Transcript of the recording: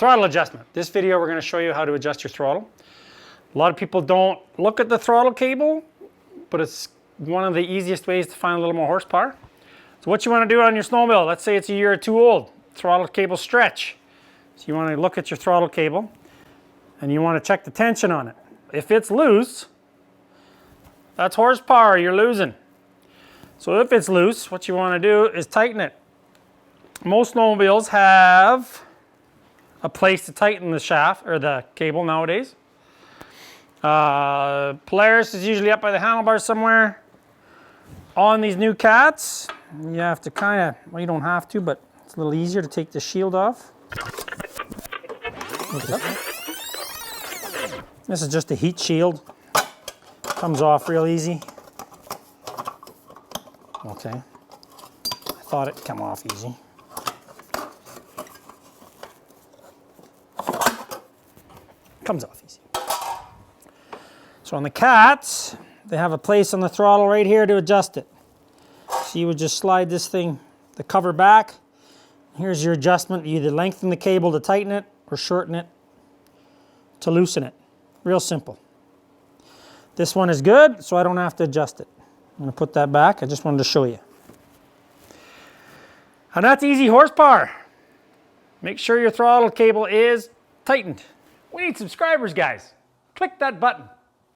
Throttle adjustment. This video we're going to show you how to adjust your throttle. A lot of people don't look at the throttle cable, but it's one of the easiest ways to find a little more horsepower. So what you want to do on your snowmobile, let's say it's a year or two old, throttle cable stretch. So you want to look at your throttle cable and you want to check the tension on it. If it's loose, that's horsepower you're losing. So if it's loose, what you want to do is tighten it. Most snowmobiles have a place to tighten the shaft or the cable nowadays. Polaris is usually up by the handlebars somewhere. On these new cats, you have to kind of, well, you don't have to, but it's a little easier to take the shield off. This is just a heat shield. Comes off real easy. Okay. I thought it'd come off easy. Comes off easy. So on the cats, they have a place on the throttle right here to adjust it. So you would just slide this thing, the cover back. Here's your adjustment. You either lengthen the cable to tighten it or shorten it to loosen it. Real simple. This one is good, so I don't have to adjust it. I'm going to put that back. I just wanted to show you. And that's easy horsepower. Make sure your throttle cable is tightened. We need subscribers, guys. Click that button.